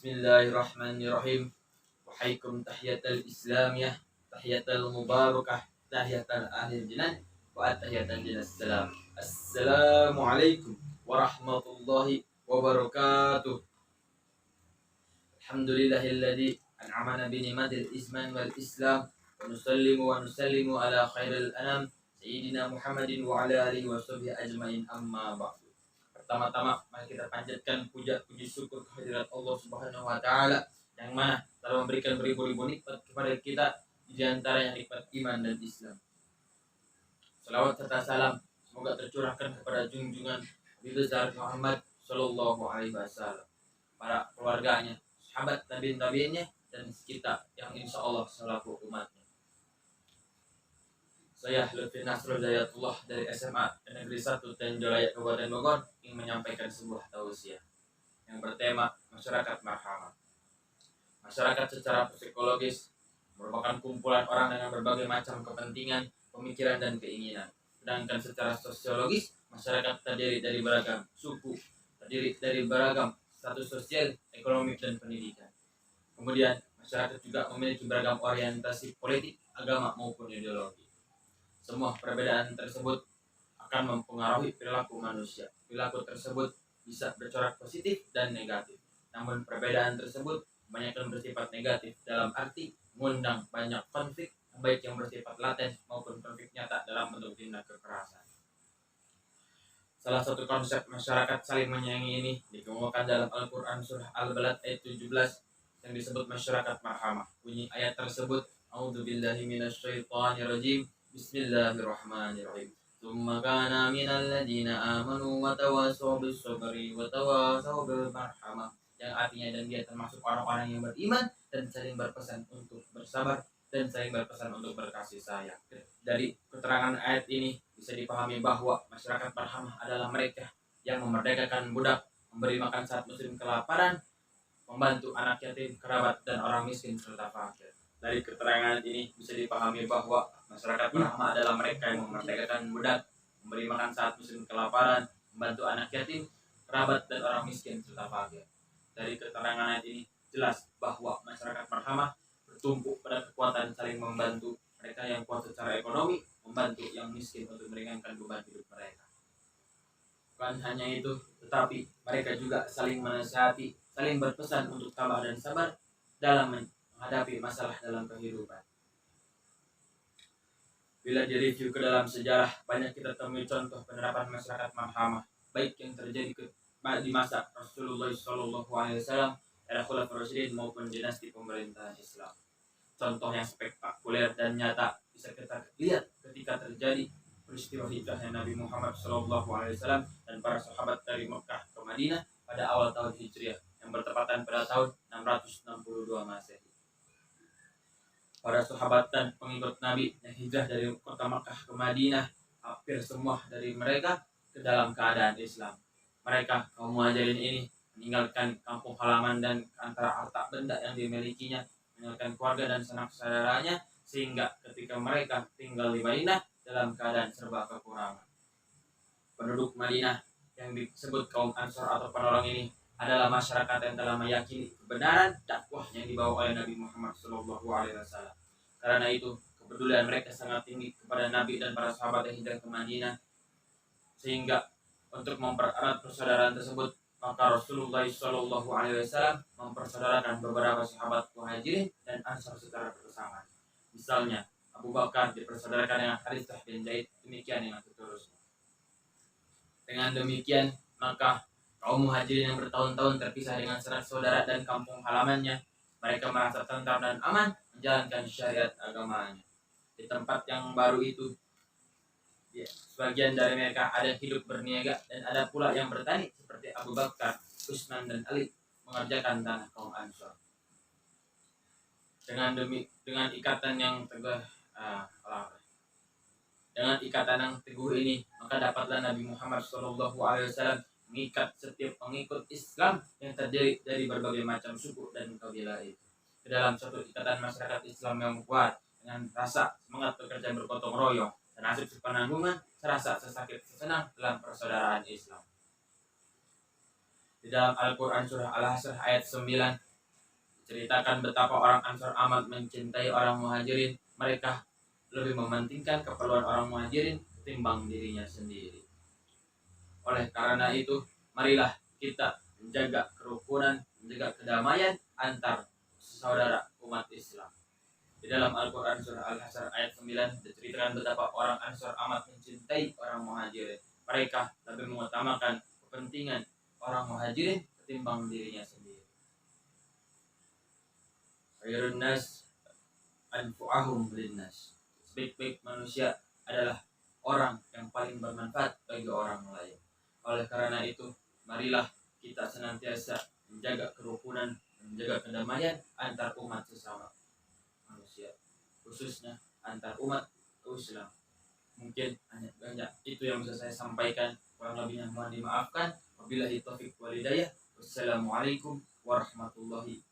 Bismillahirrahmanirrahim. Wahaikum tahiyatul islamiyah, tahiyatul mubarakah, tahiyatul ahlil jinan, wa tahiyatul dinas salam. Assalamualaikum warahmatullahi wabarakatuh. Alhamdulillahilladzi an'amana bi ni'matil iman wal islam, wa nusallimu ala khairil anam sayyidina Muhammadin wa ala alihi wa sahbihi ajmain, amma ba'du. Pertama-tama mari kita panjatkan puji syukur kehadirat Allah Subhanahu wa taala yang mana telah memberikan beribu-ribu nikmat kepada kita, di antaranya nikmat iman dan Islam. Salawat serta salam semoga tercurahkan kepada junjungan Nabi besar Muhammad sallallahu alaihi wasallam, para keluarganya, sahabat tabi'in dan kita yang insya Allah selaku umatnya. Saya Lutfi Nasrul Dayatullah dari SMA Negeri 1 Tenjolaya Kabupaten Bogor ingin menyampaikan sebuah tausiah yang bertema masyarakat marhamah. Masyarakat secara psikologis merupakan kumpulan orang dengan berbagai macam kepentingan, pemikiran, dan keinginan. Sedangkan secara sosiologis, masyarakat terdiri dari beragam suku, terdiri dari beragam status sosial, ekonomi, dan pendidikan. Kemudian, masyarakat juga memiliki beragam orientasi politik, agama, maupun ideologi. Semua perbedaan tersebut akan mempengaruhi perilaku manusia. Perilaku tersebut bisa bercorak positif dan negatif. Namun perbedaan tersebut kebanyakan bersifat negatif dalam arti mengundang banyak konflik, baik yang bersifat laten maupun konflik nyata dalam bentuk tindak kekerasan. Salah satu konsep masyarakat saling menyayangi ini dikemukakan dalam Al-Quran surah Al-Balad ayat 17 yang disebut masyarakat marhamah. Bunyi ayat tersebut, A'udzubillahi minasyaitonirrajim. Bismillahirrahmanirrahim. Tsumma kana minal ladzina amanu wa tawassaw bis sabri wa tawassaw bil marhamah, yang artinya dan dia termasuk orang-orang yang beriman dan saling berpesan untuk bersabar dan saling berpesan untuk berkasih sayang. Dari keterangan ayat ini bisa dipahami bahwa masyarakat marhamah adalah mereka yang memerdekakan budak, memberi makan saat musim kelaparan, membantu anak yatim, kerabat, dan orang miskin serta fakir. Dari keterangan ini bisa dipahami bahwa masyarakat marhamah adalah mereka yang memerdekakan budak, memberi makan saat musim kelaparan, membantu anak yatim, kerabat, dan orang miskin serta fakir. Dari keterangan ini jelas bahwa masyarakat marhamah bertumpu pada kekuatan saling membantu. Mereka yang kuat secara ekonomi membantu yang miskin untuk meringankan beban hidup mereka. Bukan hanya itu, tetapi mereka juga saling menasihati, saling berpesan untuk tabah dan sabar dalam menghadapi masalah dalam kehidupan. Bila direview ke dalam sejarah, banyak kita temui contoh penerapan masyarakat marhamah, baik yang terjadi di masa Rasulullah SAW, era Khulafaur Rasyidin maupun dinasti pemerintahan Islam. Contoh yang spektakuler dan nyata bisa kita lihat ketika terjadi peristiwa hijrahnya Nabi Muhammad SAW dan para sahabat dari Mekah ke Madinah pada awal tahun Hijriah yang bertepatan pada tahun 662 Masehi. Para sahabat dan pengikut Nabi yang hijrah dari kota Mekah ke Madinah, hampir semua dari mereka ke dalam keadaan Islam. Mereka, kaum muhajirin ini, meninggalkan kampung halaman dan antara harta benda yang dimilikinya, meninggalkan keluarga dan sanak saudaranya, sehingga ketika mereka tinggal di Madinah dalam keadaan serba kekurangan. Penduduk Madinah yang disebut kaum Ansor atau penolong ini adalah masyarakat yang telah meyakini kebenaran dakwah yang dibawa oleh Nabi Muhammad SAW. Karena itu, kepedulian mereka sangat tinggi kepada Nabi dan para sahabat yang hijrah ke Madinah, sehingga untuk mempererat persaudaraan tersebut, maka Rasulullah SAW mempersaudarakan beberapa sahabat Muhajirin dan Ansar secara bersamaan. Misalnya, Abu Bakar dipersaudarakan dengan Harithah bin Zaid, demikian dengan seterusnya. Dengan demikian, maka kaum Muhajirin yang bertahun-tahun terpisah dengan sanak saudara dan kampung halamannya, mereka merasa tentram dan aman menjalankan syariat agamanya. Di tempat yang baru itu, sebagian dari mereka ada hidup berniaga dan ada pula yang bertani seperti Abu Bakar, Utsman, dan Ali mengerjakan tanah kaum Ansor. Dengan ikatan yang teguh ini, maka dapatlah Nabi Muhammad SAW mengikat setiap pengikut Islam yang terdiri dari berbagai macam suku dan kabilah itu ke dalam suatu ikatan masyarakat Islam yang kuat, dengan rasa semangat bekerja bergotong royong dan asik sepenanggungan, serasa sesakit sesenang dalam persaudaraan Islam. Di dalam Al-Quran surah Al-Hasr ayat 9 ceritakan betapa orang Ansor amat mencintai orang Muhajirin. Mereka lebih mementingkan keperluan orang Muhajirin ketimbang dirinya sendiri. Oleh karena itu, marilah kita menjaga kerukunan, menjaga kedamaian antar saudara umat Islam. Di dalam Al-Quran surah Al-Hasyr ayat 9 diceritakan betapa orang Ansor amat mencintai orang Muhajirin. Mereka lebih mengutamakan kepentingan orang Muhajirin ketimbang dirinya sendiri. Khairun nas anfa'uhum linnas. Sebaik-baik manusia adalah orang yang paling bermanfaat bagi orang lain. Oleh karena itu, marilah kita senantiasa menjaga kerukunan, menjaga kedamaian antar umat sesama manusia, khususnya antar umat Islam. Mungkin hanya banyak itu yang bisa saya sampaikan, kurang lebihnya mohon dimaafkan. Wabillahi taufiq wal hidayah. Wassalamualaikum warahmatullahi